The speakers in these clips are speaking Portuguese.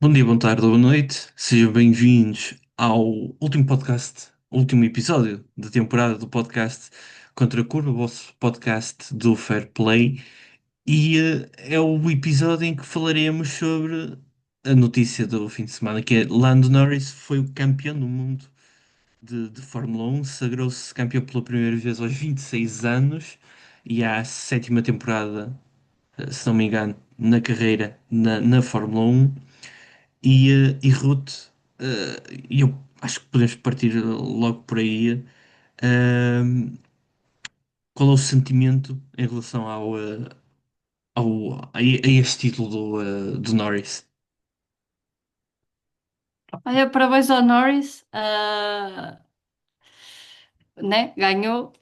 Bom dia, boa tarde, boa noite. Sejam bem-vindos ao último podcast, último episódio da temporada do podcast Contra a Curva, o vosso podcast do Fair Play. É o episódio em que falaremos sobre a notícia do fim de semana, que é Lando Norris foi o campeão do mundo de Fórmula 1, sagrou-se campeão pela primeira vez aos 26 anos e à sétima temporada, se não me engano, na carreira na Fórmula 1. Ruth, eu acho que podemos partir logo por aí. Qual é o sentimento em relação a este título do Norris? Olha, parabéns ao Norris, né? Ganhou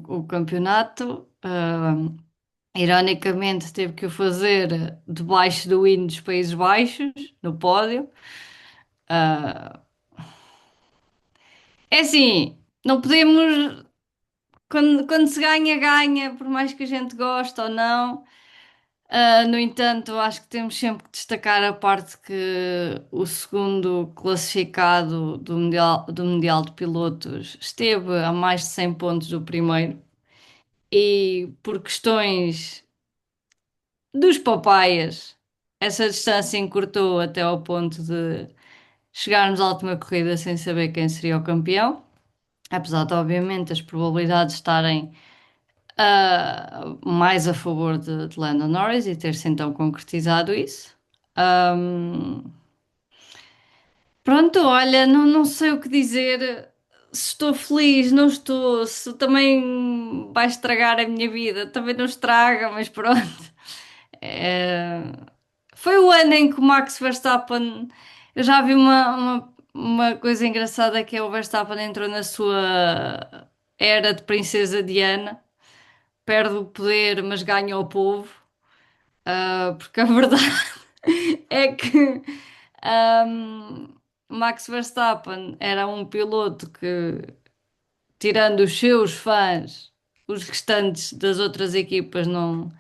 o campeonato. Ironicamente, teve que o fazer debaixo do hino dos Países Baixos, no pódio. Ah, é assim, não podemos. Quando se ganha, ganha, por mais que a gente goste ou não. No entanto, acho que temos sempre que destacar a parte que o segundo classificado do Mundial de Pilotos esteve a mais de 100 pontos do primeiro e por questões dos papaias, essa distância encurtou até ao ponto de chegarmos à última corrida sem saber quem seria o campeão, apesar de, obviamente, as probabilidades estarem mais a favor de Lando Norris e ter-se então concretizado isso. Ahm, Pronto, olha, não sei o que dizer. Se estou feliz, não estou. Se também vai estragar a minha vida, também não estraga, mas pronto. É, Foi o ano em que o Max Verstappen. Eu já vi uma coisa engraçada que é o Verstappen entrou na sua era de Princesa Diana, perde o poder, mas ganha o povo. Porque a verdade é que Max Verstappen era um piloto que, tirando os seus fãs, os restantes das outras equipas não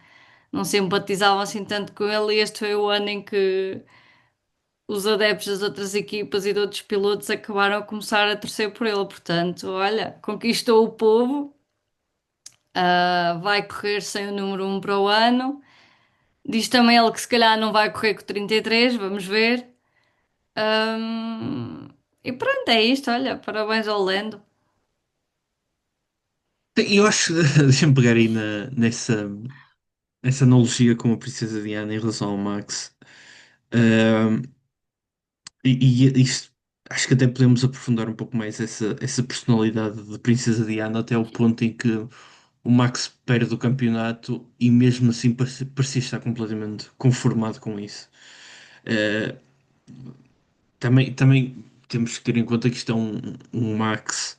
simpatizavam assim tanto com ele. E este foi o ano em que os adeptos das outras equipas e de outros pilotos acabaram a começar a torcer por ele. Portanto, olha, conquistou o povo, vai correr sem o número um para o ano. Diz também ele que se calhar não vai correr com 33, vamos ver. Ahm, e pronto, é isto. Olha, parabéns ao Lando. Eu acho, deixa-me pegar aí nessa analogia com a Princesa Diana em relação ao Max. Ahm, isto, acho que até podemos aprofundar um pouco mais essa personalidade de Princesa Diana até ao ponto em que o Max perde o campeonato e mesmo assim parecia estar completamente conformado com isso. Eh, também temos que ter em conta que isto é um Max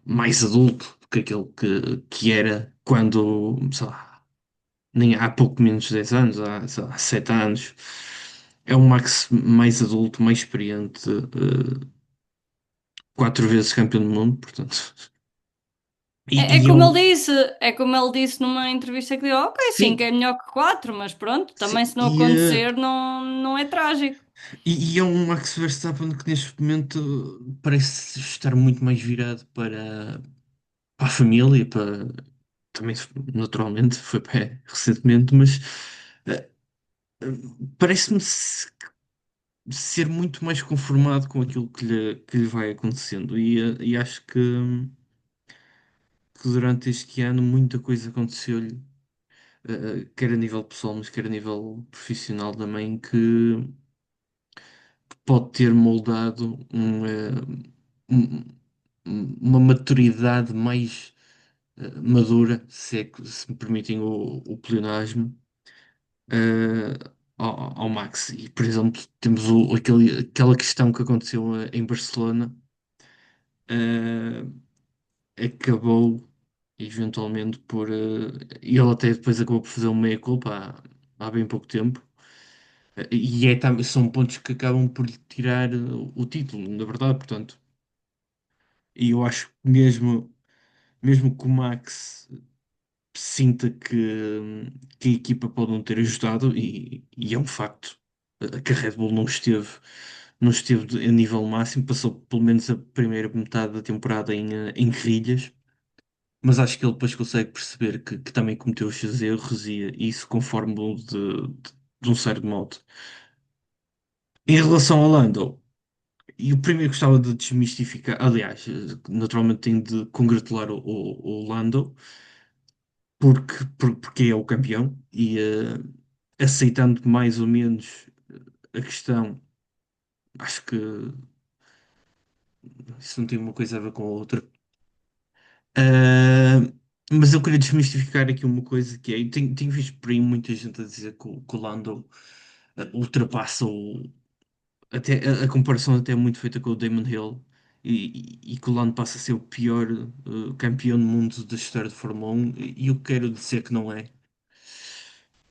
mais adulto do que aquele que era quando, sei lá, nem há pouco menos de 10 anos, sei lá, 7 anos. É um Max mais adulto, mais experiente, 4 vezes campeão do mundo, portanto. E, É e é como um. ele disse, é como ele disse numa entrevista que deu, ok, sim, que Sim, é melhor que quatro, mas pronto, sim. também se não acontecer não é trágico. E é um Max Verstappen que neste momento parece estar muito mais virado para a família, para também naturalmente foi para recentemente, mas eh, parece-me ser muito mais conformado com aquilo que lhe vai acontecendo. E acho que durante este ano muita coisa aconteceu-lhe, quer a nível pessoal, mas quer a nível profissional também, que pode ter moldado um- uma maturidade mais madura, se é que se me permitem o pleonasmo, ao Max. E, por exemplo, temos aquela questão que aconteceu em Barcelona, eh, acabou eventualmente e ele até depois acabou por fazer uma meia-culpa há bem pouco tempo. São pontos que acabam por lhe tirar o título, na verdade, portanto. E eu acho que mesmo que o Max sinta que a equipa pode não ter ajudado, e é um facto. Que a Red Bull não esteve a nível máximo, passou pelo menos a primeira metade da temporada em guerrilhas, mas acho que ele depois consegue perceber que também cometeu os seus erros e isso conforme de um certo modo. Em relação ao Lando, e o primeiro gostava de desmistificar, aliás, naturalmente tenho de congratular o Lando, porque é o campeão e aceitando mais ou menos a questão, acho que isso não tem uma coisa a ver com a outra. Ah, mas eu queria desmistificar aqui uma coisa que é, eu tenho visto por aí muita gente a dizer que o Lando ultrapassa até a comparação até é muito feita com o Damon Hill e que o Lando passa a ser o pior campeão do mundo da história de Fórmula 1 e eu quero dizer que não é.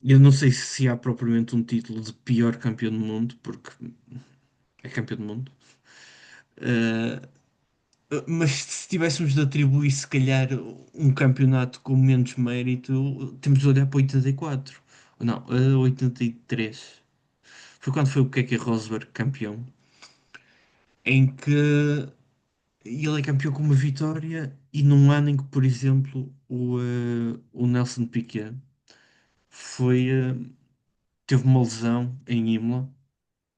Eu não sei se há propriamente um título de pior campeão do mundo, porque é campeão do mundo. Uh, mas se tivéssemos de atribuir, se calhar, um campeonato com menos mérito, temos de olhar para 84. Não, 83. Foi quando foi o Keke Rosberg campeão, em que ele é campeão com uma vitória e num ano em que, por exemplo, o Nelson Piquet foi, teve uma lesão em Imola,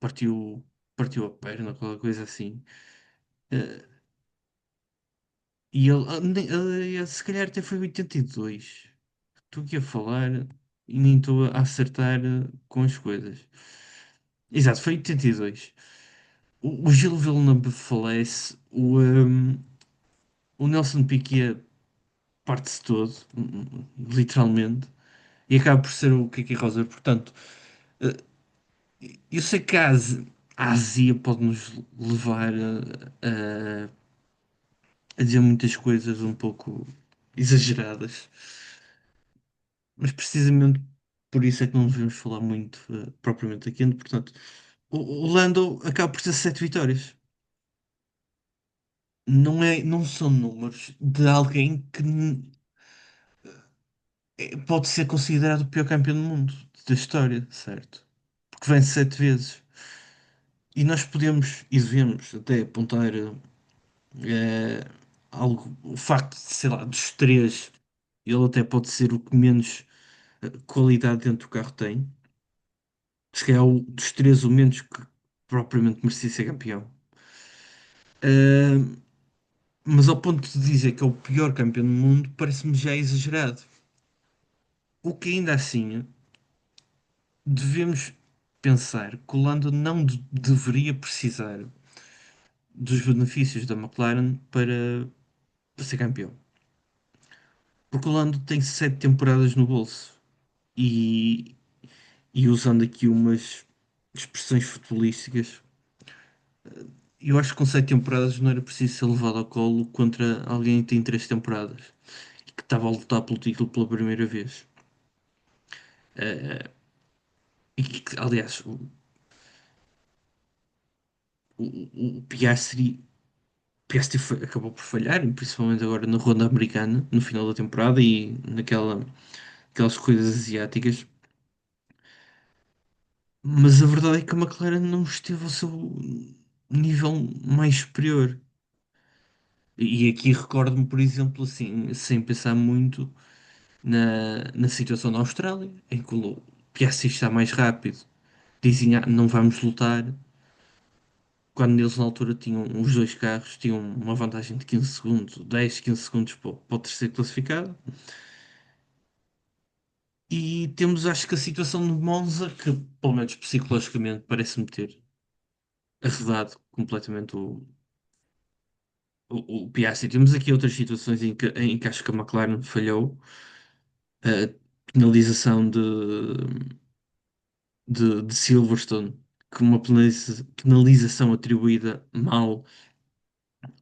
partiu, partiu a perna, qualquer coisa assim. Eh, e ele, se calhar até foi 82. Estou aqui a falar e nem estou a acertar com as coisas. Exato, foi 82. O Gil Villeneuve falece, o Nelson Piquet parte-se todo, literalmente, e acaba por ser o Keke Rosberg. Portanto, eh, eu sei que a azia pode nos levar a dizer muitas coisas um pouco exageradas, mas precisamente por isso é que não devemos falar muito propriamente aqui. Portanto, o Lando acaba por ter 7 vitórias. Não são números de alguém que pode ser considerado o pior campeão do mundo da história, certo? Porque vence 7 vezes. E nós podemos e devemos até apontar o facto de, sei lá, dos três, ele até pode ser o que menos qualidade dentro do carro tem. Se calhar dos três, o menos que propriamente merecia ser campeão. Uh, mas ao ponto de dizer que é o pior campeão do mundo, parece-me já exagerado. O que ainda assim devemos pensar que o Lando não deveria precisar dos benefícios da McLaren para ser campeão. Porque o Lando tem 7 temporadas no bolso. E, e usando aqui umas expressões futebolísticas, eu acho que com 7 temporadas não era preciso ser levado ao colo contra alguém que tem 3 temporadas e que estava a lutar pelo título pela primeira vez. E que, aliás, o Piastri acabou por falhar, e principalmente agora na ronda americana, no final da temporada e aquelas corridas asiáticas. Mas a verdade é que a McLaren não esteve ao seu nível mais superior. E aqui recordo-me, por exemplo, assim, sem pensar muito, na situação da Austrália, em que o Piastri está mais rápido, dizem, não vamos lutar, quando eles na altura tinham, os dois carros tinham uma vantagem de 15 segundos, 10, 15 segundos para o terceiro classificado. E temos, acho que a situação de Monza, que pelo menos psicologicamente parece-me ter arredado completamente o Piastri. Temos aqui outras situações em que acho que a McLaren falhou. A penalização de Silverstone, que uma penalização atribuída mal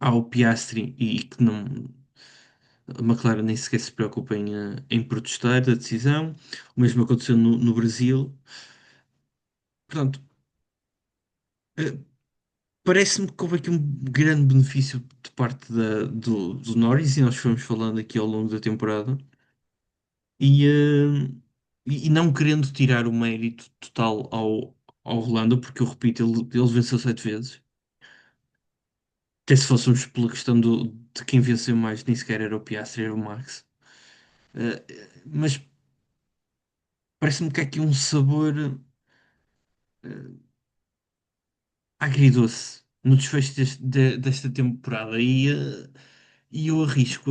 ao Piastri e que não, a McLaren nem sequer se preocupa em protestar da decisão. O mesmo aconteceu no Brasil. Portanto, eh, parece-me que houve aqui um grande benefício de parte do Norris, e nós fomos falando aqui ao longo da temporada. E, e não querendo tirar o mérito total ao Rolando, porque eu repito, ele venceu 7 vezes. Até se fôssemos pela questão de quem venceu mais, nem sequer era o Piastri, era o Max. Mas parece-me que há aqui um sabor agridoce no desfecho desta temporada. E eu arrisco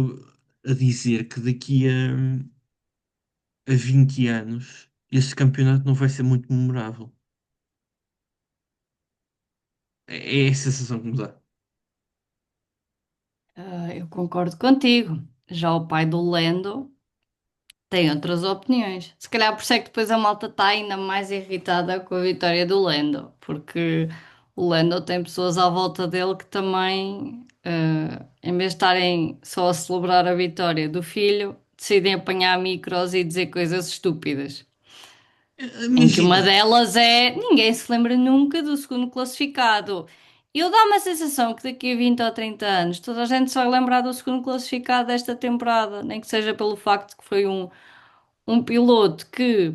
a dizer que daqui a 20 anos este campeonato não vai ser muito memorável. É a sensação que me dá. Eu concordo contigo. Já o pai do Lando tem outras opiniões. Se calhar por isso é que depois a malta está ainda mais irritada com a vitória do Lando, porque o Lando tem pessoas à volta dele que também, em vez de estarem só a celebrar a vitória do filho, decidem apanhar micros e dizer coisas estúpidas. Em que uma Imagina, delas é ninguém se lembra nunca do segundo classificado. Eu dá-me a sensação que daqui a 20 ou 30 anos toda a gente só vai lembrar do segundo classificado desta temporada, nem que seja pelo facto de que foi um piloto que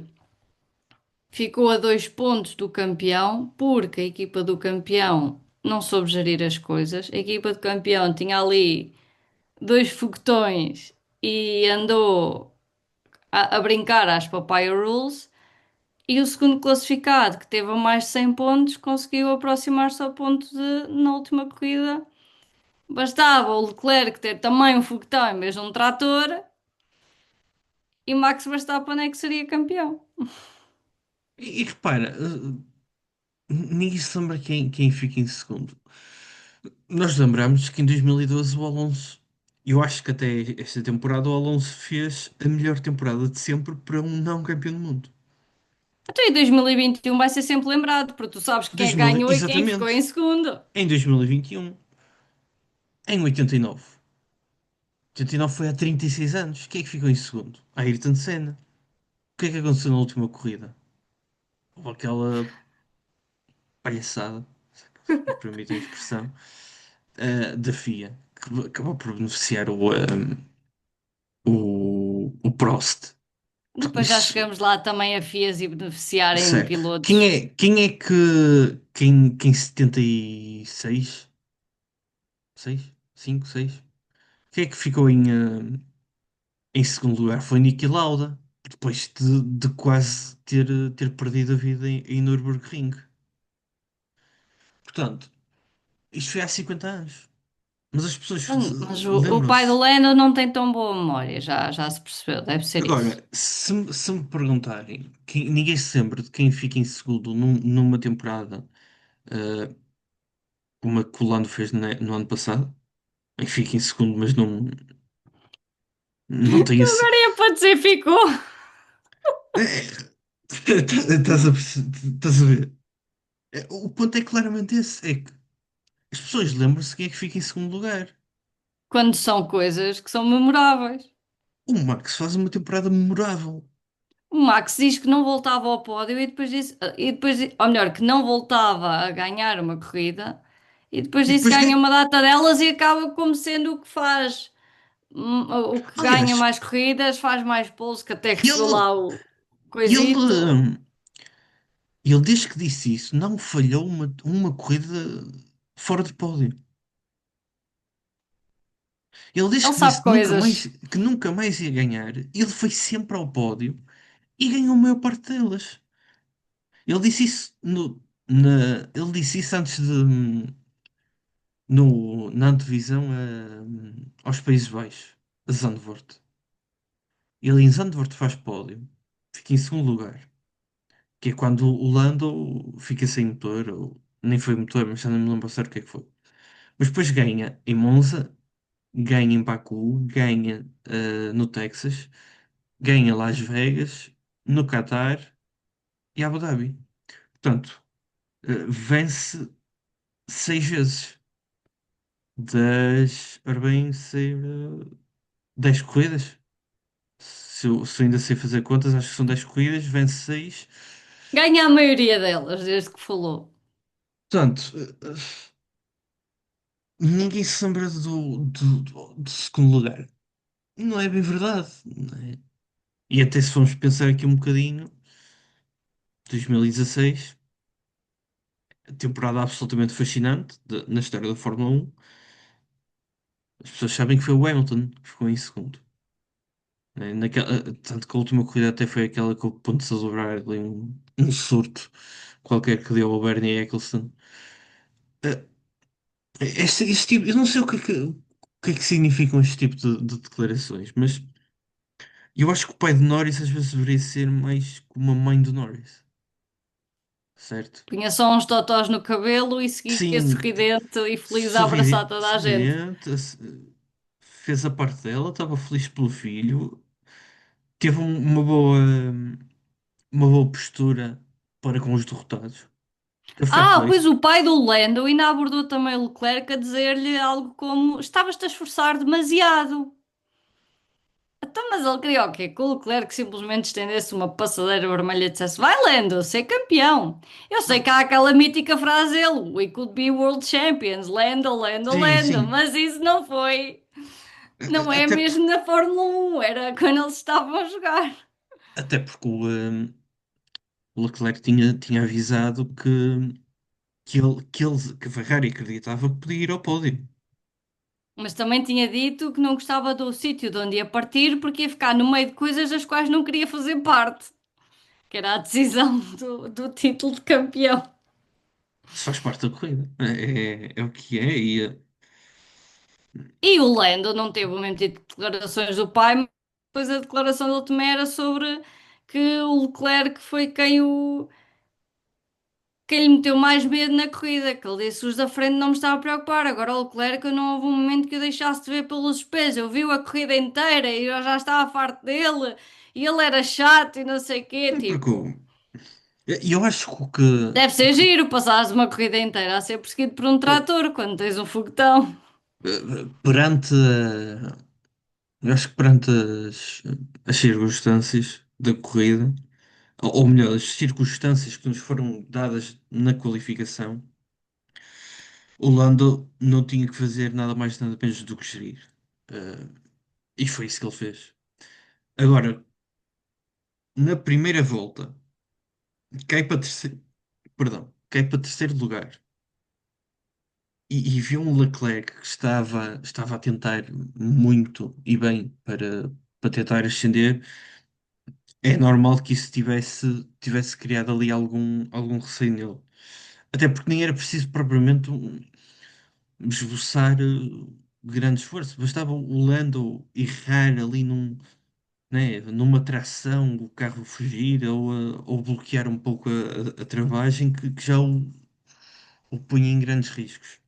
ficou a 2 pontos do campeão, porque a equipa do campeão não soube gerir as coisas. A equipa do campeão tinha ali dois foguetões e andou a brincar às Papaya Rules. E o segundo classificado, que teve a mais de 100 pontos, conseguiu aproximar-se ao ponto de, na última corrida, bastava o Leclerc ter também um foguetão em vez de um trator e Max Verstappen é que seria campeão. e repara, ninguém se lembra quem fica em segundo. Nós lembramos que em 2012 o Alonso, eu acho que até esta temporada o Alonso fez a melhor temporada de sempre para um não campeão do mundo. Então em 2021 vai ser sempre lembrado, porque tu sabes quem é que 2000, ganhou e quem ficou em exatamente, segundo. em 2021, em 89. 89 foi há 36 anos. Quem é que ficou em segundo? Ayrton Senna. O que é que aconteceu na última corrida? Houve aquela palhaçada, se me permitem a expressão, da FIA, que acabou por beneficiar o Prost. Depois já Isso, chegamos lá também a FIAs e beneficiarem sério. Quem pilotos. é, quem é que, quem em 76, 6, 5, 6, quem é que ficou em segundo lugar? Foi Niki Lauda, depois de quase ter perdido a vida em Nürburgring. Portanto, isto foi há 50 anos. Mas as pessoas Mas o pai do lembram-se. Lando não tem tão boa memória, já se percebeu, deve ser isso. Agora, se me perguntarem, ninguém se lembra de quem fica em segundo numa temporada eh, como a que o Lando fez no ano passado, em que fica em segundo, mas não tem assim. Agora ia para dizer ficou. Estás a ver? O ponto é claramente esse: é que as pessoas lembram-se de quem é que fica em segundo lugar. Quando são coisas que são memoráveis. O Max faz uma temporada memorável. O Max diz que não voltava ao pódio ou melhor, que não voltava a ganhar uma corrida e depois E disso depois ganha ganha. uma data delas e acaba como sendo o que faz. O que ganha Aliás, mais corridas faz mais poles, que até recebeu ele, lá o ele, coisito. ele, desde que disse isso, não falhou uma corrida fora de pódio. Ele disse Ele que sabe disse coisas. que nunca mais ia ganhar. Ele foi sempre ao pódio e ganhou a maior parte delas. Ele disse isso ele disse isso antes de na antevisão aos Países Baixos, a Zandvoort. Ele em Zandvoort faz pódio, fica em segundo lugar, que é quando o Lando fica sem motor, ou nem foi motor, mas já não me lembro certo o que é que foi. Mas depois ganha em Monza, ganha em Baku, ganha no Texas, ganha Las Vegas, no Qatar e Abu Dhabi. Portanto, vence 6 vezes ora bem, 10 corridas. Se eu ainda sei fazer contas, acho que são 10 corridas, vence 6. Ganha a maioria delas, desde que falou. Portanto, ninguém se lembra do segundo lugar. Não é bem verdade, não é? E até se formos pensar aqui um bocadinho, 2016, temporada absolutamente fascinante na história da Fórmula 1. As pessoas sabem que foi o Hamilton que ficou em segundo. Né? Tanto que a última corrida até foi aquela que o ponto de celebrar ali um surto qualquer que deu ao Bernie Ecclestone. Eh, este tipo, eu não sei o que é que significam este tipo de declarações, mas eu acho que o pai de Norris às vezes deveria ser mais como a mãe do Norris, certo? Punha só uns totós no cabelo e seguia Sim, sorridente e feliz a abraçar sorridente, toda a gente. sorridente, fez a parte dela, estava feliz pelo filho, teve uma boa postura para com os derrotados. É fair Ah, play. pois o pai do Lando ainda abordou também o Leclerc a dizer-lhe algo como: estavas-te a esforçar demasiado. Então, mas ele queria o quê? Que o Leclerc simplesmente estendesse uma passadeira vermelha e dissesse: vai, Lando, ser campeão. Eu sei que Não, há aquela mítica frase dele: We could be world champions, Lando, Lando, sim, Lando. sim. Mas isso não foi. Não é Até, por- mesmo na Fórmula 1, era quando eles estavam a jogar. até porque o Leclerc tinha avisado que a Ferrari acreditava que podia ir ao pódio. Mas também tinha dito que não gostava do sítio de onde ia partir porque ia ficar no meio de coisas das quais não queria fazer parte, que era a decisão do título de campeão. Isso faz parte da corrida. É o que é. E o Lando não teve o mesmo tipo de declarações do pai, mas depois a declaração dele também era sobre que o Leclerc foi quem lhe meteu mais medo na corrida, que ele disse: os da frente não me estava a preocupar, agora o Leclerc não houve um momento que eu deixasse de ver pelos espelhos, eu vi a corrida inteira e eu já estava farto dele, e ele era chato e não sei o quê, É porque tipo, eu acho que deve ser giro passares uma corrida inteira a ser perseguido por um trator quando tens um foguetão. perante eu acho que perante as circunstâncias da corrida, ou melhor, as circunstâncias que nos foram dadas na qualificação, o Lando não tinha que fazer nada mais nada menos do que gerir. Eh, e foi isso que ele fez. Agora, na primeira volta, cai para terceiro, perdão, cai para terceiro lugar. E viu um Leclerc que estava a tentar muito e bem para tentar ascender. É normal que isso tivesse criado ali algum receio nele. Até porque nem era preciso propriamente esboçar grande esforço. Bastava o Lando errar ali numa tração, o carro fugir ou bloquear um pouco a travagem que já o punha em grandes riscos.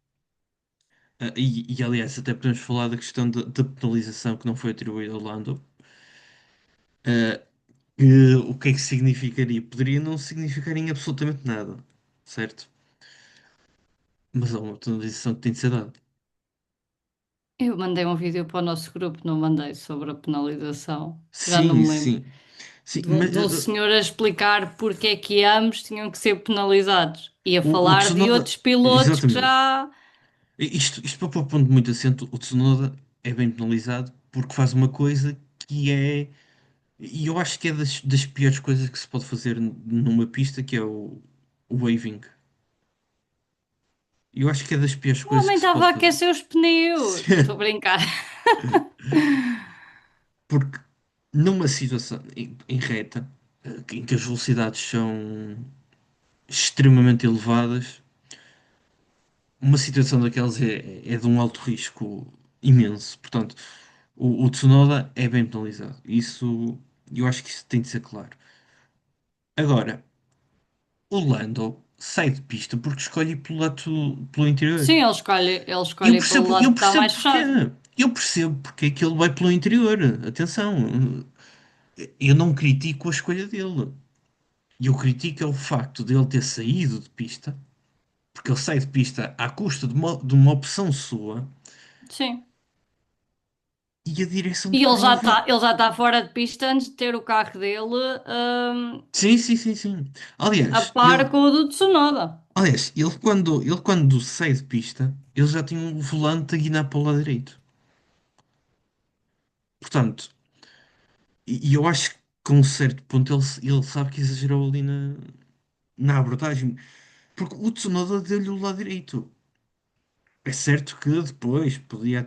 Aliás, até podemos falar da questão da penalização que não foi atribuída ao Lando. Ah, o que é que significaria? Poderia não significar em absolutamente nada, certo? Mas é uma penalização que tem de ser dada. Eu mandei um vídeo para o nosso grupo, não mandei sobre a penalização, já não Sim, me lembro. sim. Sim, mas Do senhor a explicar porque é que ambos tinham que ser penalizados e a o falar de Tsunoda, outros pilotos que exatamente. já. Isto para pôr ponto muito acento, o Tsunoda é bem penalizado porque faz uma coisa que é. E eu acho que é das piores coisas que se pode fazer numa pista, que é o waving. Eu acho que é das piores O coisas homem que se estava pode a fazer. aquecer os pneus. Estou a brincar. Porque numa situação em reta, em que as velocidades são extremamente elevadas, uma situação daquelas é de um alto risco imenso. Portanto, o Tsunoda é bem penalizado. Isso, eu acho que isso tem de ser claro. Agora, o Lando sai de pista porque escolhe ir pelo interior. Sim, ele Eu escolhe ir pelo percebo, lado eu que está percebo mais porquê. fechado. Eu percebo porque é que ele vai pelo interior. Atenção, eu não critico a escolha dele. Eu critico é o facto de ele ter saído de pista, porque ele sai de pista à custa de uma opção sua, Sim. e a direção de E prova. ele já está fora de pista antes de ter o carro dele, Sim, sim, sim, sim. a Aliás, par com o do Tsunoda. ele quando sai de pista, ele já tinha um volante a guinar para o lado direito. Portanto, e eu acho. com um certo ponto ele sabe que exagerou ali na abordagem. Porque o Tsunoda deu-lhe o lado direito. É certo que depois podia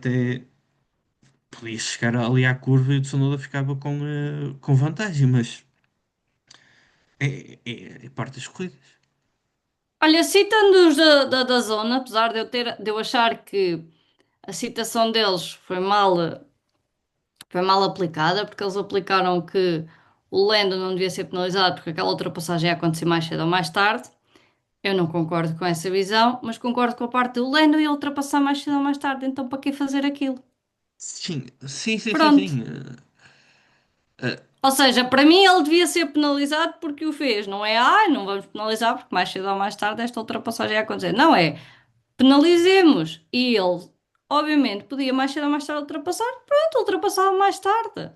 chegar ali à curva e o Tsunoda ficava com vantagem, mas é parte das corridas. Olha, citando-os da zona, apesar de eu achar que a citação deles foi mal aplicada, porque eles aplicaram que o Lando não devia ser penalizado porque aquela ultrapassagem ia acontecer mais cedo ou mais tarde. Eu não concordo com essa visão, mas concordo com a parte do Lando ia ultrapassar mais cedo ou mais tarde, então para que fazer aquilo? Sim, sim, sim, sim, Pronto. sim. Ou seja, para mim ele devia ser penalizado porque o fez. Não é, não vamos penalizar porque mais cedo ou mais tarde esta ultrapassagem ia acontecer. Não é, penalizemos. E ele, obviamente, podia mais cedo ou mais tarde ultrapassar. Pronto, ultrapassava mais tarde.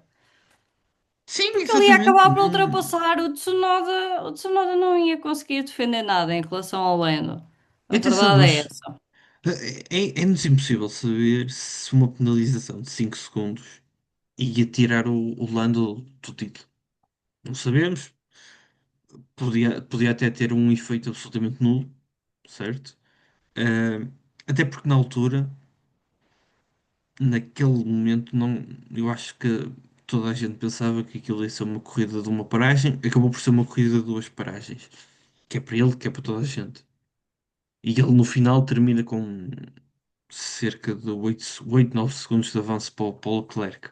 Sim, Porque ele ia exatamente. acabar por ultrapassar o Tsunoda não ia conseguir defender nada em relação ao Lando. A Atenção, verdade é nós, essa. é-nos impossível saber se uma penalização de 5 segundos ia tirar o Lando do título. Não sabemos. Podia até ter um efeito absolutamente nulo, certo? Eh, Até porque na altura, naquele momento, não, eu acho que toda a gente pensava que aquilo ia ser uma corrida de uma paragem, acabou por ser uma corrida de duas paragens, que é para ele, que é para toda a gente. E ele no final termina com cerca de 9 segundos de avanço para o Leclerc.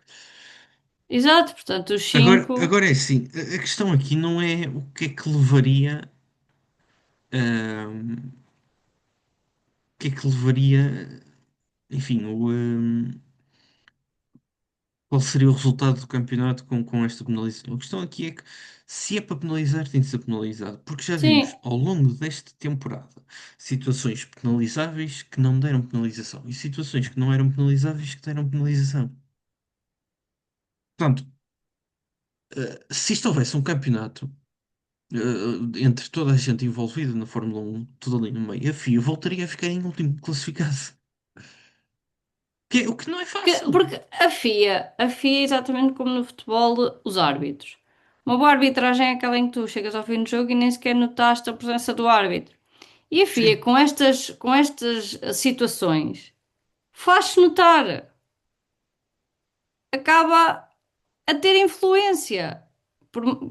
Exato, portanto, os cinco. Agora é assim, a questão aqui não é o que é que levaria, o que é que levaria, enfim, qual seria o resultado do campeonato com esta penalização. A questão aqui é que se é para penalizar, tem de ser penalizado, porque já vimos Sim, ao longo desta temporada situações penalizáveis que não deram penalização e situações que não eram penalizáveis que deram penalização. Portanto, se isto houvesse um campeonato entre toda a gente envolvida na Fórmula 1, tudo ali no meio, a FIA voltaria a ficar em último classificado. O que não é fácil. porque a FIA é exatamente como no futebol, os árbitros. Uma boa arbitragem é aquela em que tu chegas ao fim do jogo e nem sequer notaste a presença do árbitro. E a FIA, Sim. com estas situações, faz-se notar, acaba a ter influência.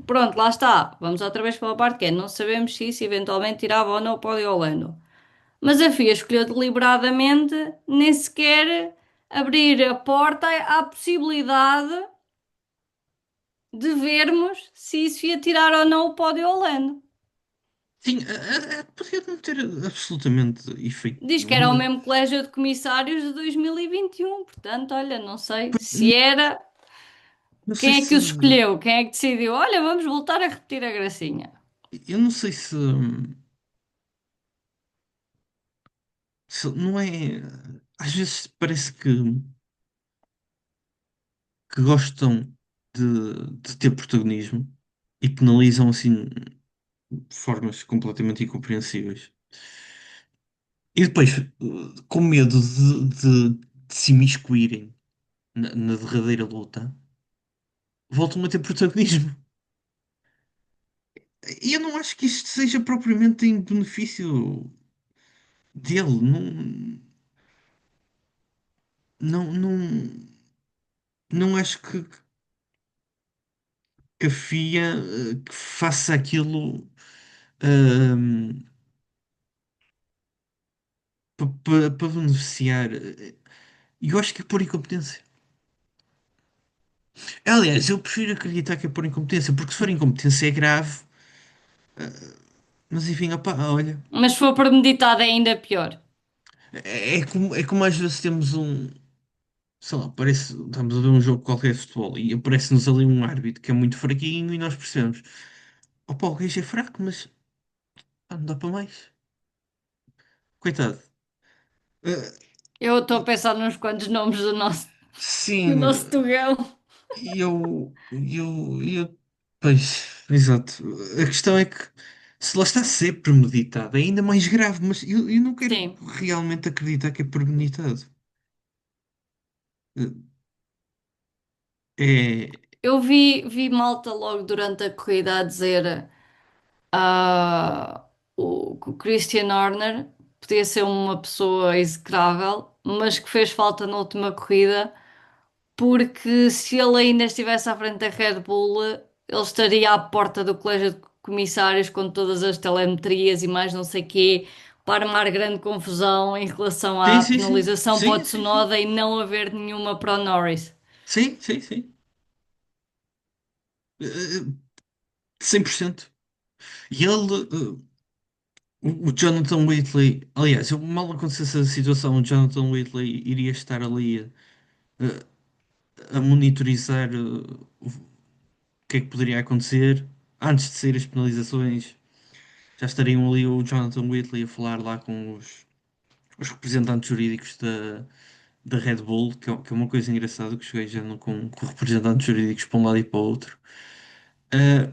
Pronto, lá está. Vamos outra vez pela parte que é, não sabemos se isso eventualmente tirava ou não o pódio ao Lando. Mas a FIA escolheu deliberadamente nem sequer abrir a porta à possibilidade de vermos se isso ia tirar ou não o pódio ao Lando. Sim, podia não ter absolutamente efeito Diz que nenhum, era o mas mesmo colégio de comissários de 2021, portanto, olha, não sei se era. não sei Quem é que se. os escolheu? Quem é que decidiu? Olha, vamos voltar a repetir a gracinha. Eu não sei se não é. Às vezes parece que gostam de ter protagonismo e penalizam assim de formas completamente incompreensíveis. E depois, com medo de se imiscuírem na derradeira luta, voltam a ter protagonismo. E eu não acho que isto seja propriamente em benefício dele. Não, não acho que a FIA que faça aquilo para beneficiar. E eu acho que é por incompetência. Aliás, eu prefiro acreditar que é por incompetência, porque se for incompetência é grave. Mas enfim, opá, olha, Mas se for premeditado é ainda pior. é como às vezes temos um. Sei lá, estamos a ver um jogo qualquer de futebol e aparece-nos ali um árbitro que é muito fraquinho e nós percebemos. Opa, o gajo é fraco, mas não dá para mais. Coitado. Eh, Eu estou a pensar nos quantos nomes do sim, nosso Tugão. pois, exato. A questão é que se lá está a ser premeditado, é ainda mais grave, mas eu não quero Sim. realmente acreditar que é premeditado. Eh, É. Eu vi malta logo durante a corrida a dizer que o Christian Horner podia ser uma pessoa execrável, mas que fez falta na última corrida, porque se ele ainda estivesse à frente da Red Bull, ele estaria à porta do colégio de comissários com todas as telemetrias e mais não sei quê, para armar grande confusão em relação Sim, à sim, sim. penalização para o Sim, sim, sim. Tsunoda e não haver nenhuma para o Norris. Sim, sim, sim. 100%. E ele, o Jonathan Whitley, aliás, se mal acontecesse a situação, o Jonathan Whitley iria estar ali a monitorizar o que é que poderia acontecer. Antes de sair as penalizações, já estariam ali o Jonathan Whitley a falar lá com os representantes jurídicos da Red Bull, que é uma coisa engraçada, que os gajos andam com representantes jurídicos para um lado e para o outro. Uh,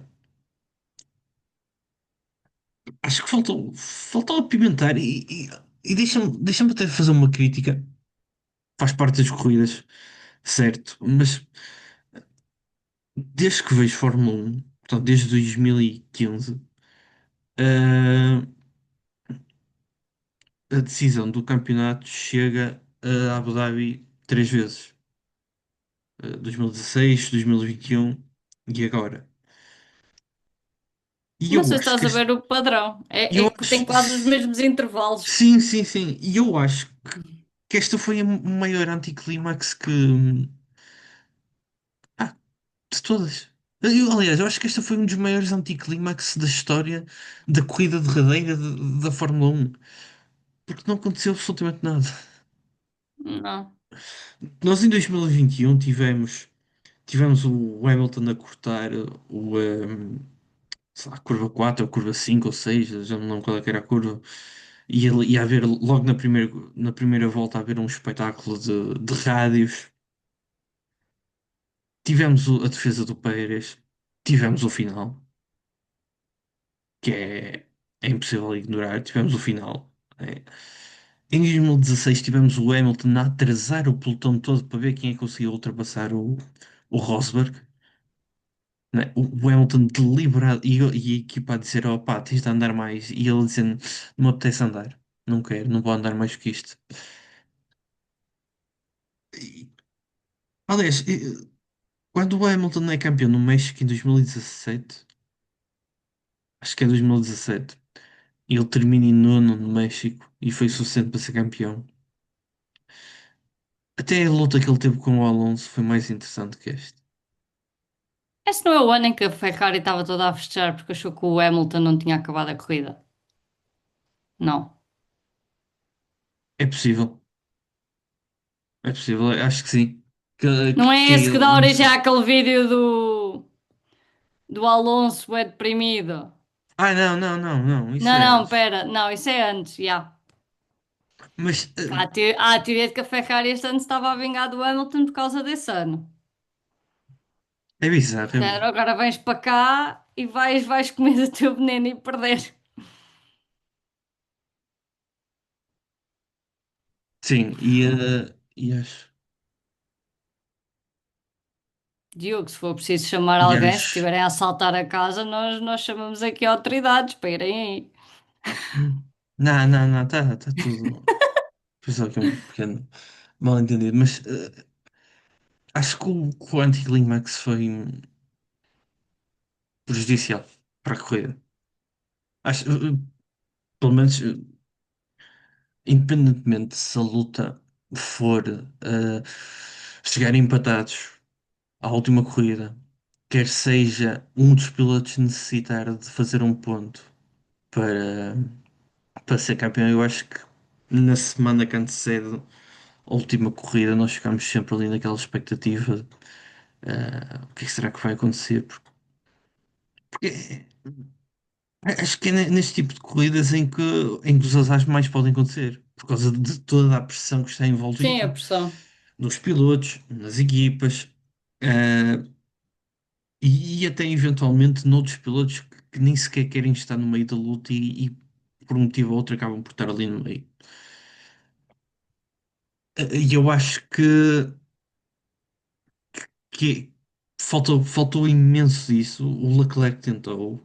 Acho que faltou apimentar e deixa-me até fazer uma crítica. Faz parte das corridas, certo? Mas desde que vejo Fórmula 1, portanto, desde 2015, uh, a decisão do campeonato chega a Abu Dhabi três vezes. 2016, 2021 e agora. E Não eu sei se acho que estás a este, ver o padrão. É eu que tem acho, quase os mesmos intervalos. sim, sim, sim. E eu acho que esta foi a maior anticlímax de todas. Aliás, eu acho que esta foi um dos maiores anticlímax da história da corrida derradeira da Fórmula 1, porque não aconteceu absolutamente nada. Não. Nós em 2021 tivemos o Hamilton a cortar sei lá, curva 4 ou curva 5 ou 6, já não lembro qual é que era a curva, e ele ia haver logo na primeira volta a haver um espetáculo de rádios. Tivemos a defesa do Pérez, tivemos o final, que é impossível ignorar, tivemos o final. É. Em 2016 tivemos o Hamilton a atrasar o pelotão todo para ver quem é que conseguia ultrapassar o Rosberg, né? O Hamilton deliberado e a equipa a dizer: oh pá, tens de andar mais. E ele dizendo: não me apetece andar, não quero, não vou andar mais que isto. E, aliás, quando o Hamilton é campeão no México em 2017, acho que é 2017, ele termina em nono no México e foi suficiente para ser campeão. Até a luta que ele teve com o Alonso foi mais interessante que este. Esse não é o ano em que a Ferrari estava toda a festejar porque achou que o Hamilton não tinha acabado a corrida. Não. É possível, é possível, acho que sim. Que, Não que, é que esse que dá ele- origem àquele vídeo do Alonso é deprimido. não, não, não, não, isso Não, é não, antes. pera. Não, isso é antes, já. Mas Há a teoria de que a Ferrari este ano estava a vingar do Hamilton por causa desse ano. é bizarro. Género, agora vens para cá e vais comer o teu veneno e perder. Sim, e acho, Diogo, se for preciso chamar e alguém, se acho. estiverem a assaltar a casa, nós chamamos aqui autoridades para irem aí. Não, não, não, tá tudo. Foi só aqui um pequeno mal entendido, mas acho que o anticlímax foi prejudicial para a corrida. Acho, pelo menos, independentemente se a luta for chegar empatados à última corrida, quer seja um dos pilotos necessitar de fazer um ponto para, para ser campeão, eu acho que na semana que antecede a última corrida nós ficamos sempre ali naquela expectativa de, o que é que será que vai acontecer, porque acho que é neste tipo de corridas em que os azares mais podem acontecer, por causa de toda a pressão que está Sim, a envolvida pressão. nos pilotos, nas equipas, eh, e até eventualmente noutros pilotos que nem sequer querem estar no meio da luta e por um motivo ou outro acabam por estar ali no meio. E eu acho que faltou imenso disso. O Leclerc tentou,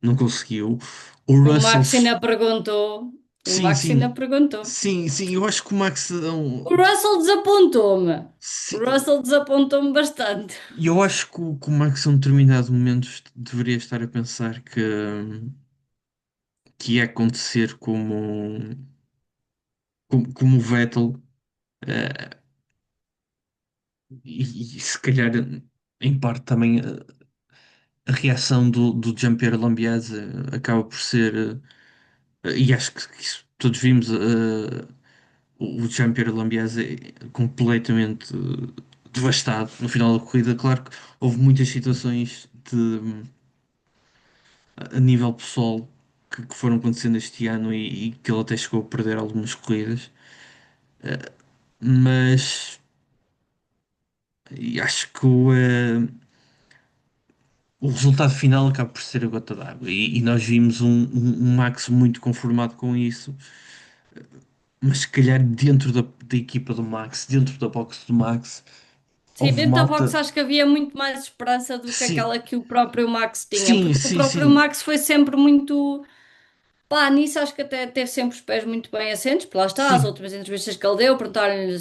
não conseguiu. O O Russell, Max ainda perguntou. O sim, Max ainda sim, perguntou. sim, eu acho que o Max O Russell desapontou-me. O sim, Russell desapontou-me bastante. eu acho que o Max a um determinado momento deveria estar a pensar que ia acontecer como o Vettel, eh, e se calhar em parte também a reação do Giampiero Lambiase acaba por ser, e acho que isso todos vimos, o Giampiero Lambiase completamente devastado no final da corrida. Claro que houve muitas situações a nível pessoal que foram acontecendo este ano e que ele até chegou a perder algumas corridas, mas acho que o resultado final acaba por ser a gota d'água e nós vimos um Max muito conformado com isso, mas se calhar dentro da equipa do Max, dentro da box do Max, Sim, houve dentro da box malta. acho que havia muito mais esperança do que Sim, aquela que o próprio Max tinha, sim, porque o sim, próprio sim, Max foi sempre muito. Pá, nisso acho que até teve sempre os pés muito bem assentos, porque lá está, as sim. últimas entrevistas que ele deu, perguntaram-lhe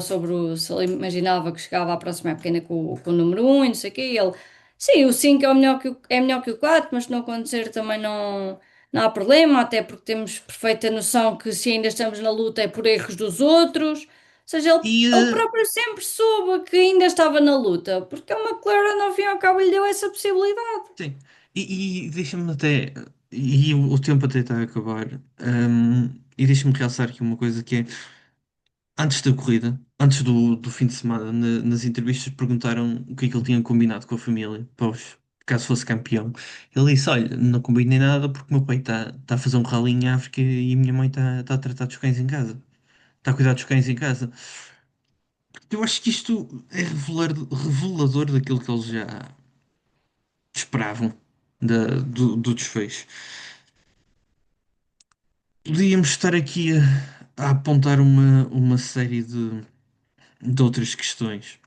sobre se ele imaginava que chegava à próxima época ainda com o número um e não sei o quê, e ele, sim, o 5 é, é melhor que o 4 mas se não acontecer também não há problema, até porque temos perfeita noção que se ainda estamos na luta é por erros dos outros, ou seja, E, ele próprio sempre soube que ainda estava na luta, porque a McLaren ao fim e ao cabo lhe deu essa possibilidade. sim. E deixa-me até. E o tempo até está a acabar. E deixa-me realçar aqui uma coisa que é. Antes da corrida, antes do fim de semana, nas entrevistas perguntaram o que é que ele tinha combinado com a família, caso fosse campeão. Ele disse: Olha, não combinei nada porque o meu pai está a fazer um rally em África e a minha mãe está a tratar dos cães em casa. Está a cuidar dos cães em casa. Eu acho que isto é revelador daquilo que eles já esperavam do desfecho. Podíamos estar aqui a apontar uma série de outras questões.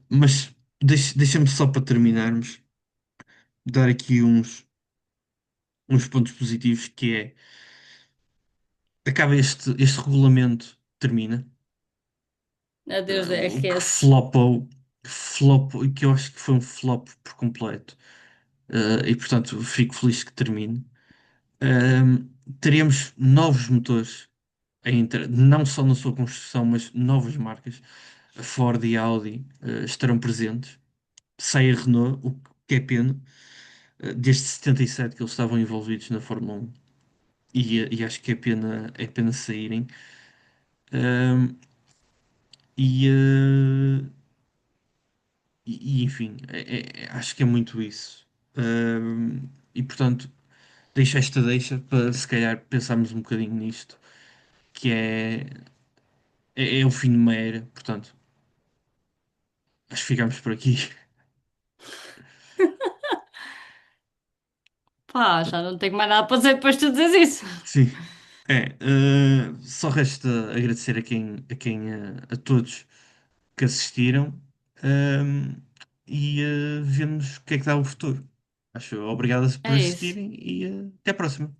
Mas deixa-me só para terminarmos dar aqui uns pontos positivos que é acaba este regulamento, termina, Adeus da o que RS. flopou, que eu acho que foi um flop por completo. E portanto fico feliz que termine. Teremos novos motores a entrar, não só na sua construção, mas novas marcas. A Ford e a Audi estarão presentes. Sai a Renault, o que é pena, desde 77 que eles estavam envolvidos na Fórmula 1 e acho que é pena saírem. Ahm, e, eh, enfim, acho que é muito isso. E portanto, deixo esta deixa para se calhar pensarmos um bocadinho nisto, que é o fim de uma era. Portanto, acho que ficamos por aqui. Pá, já não tenho mais nada para dizer depois de tu dizes isso. Sim. Só resta agradecer a todos que assistiram, ahm, e vemos o que é que dá o futuro. Obrigado por É isso. assistirem e até à próxima.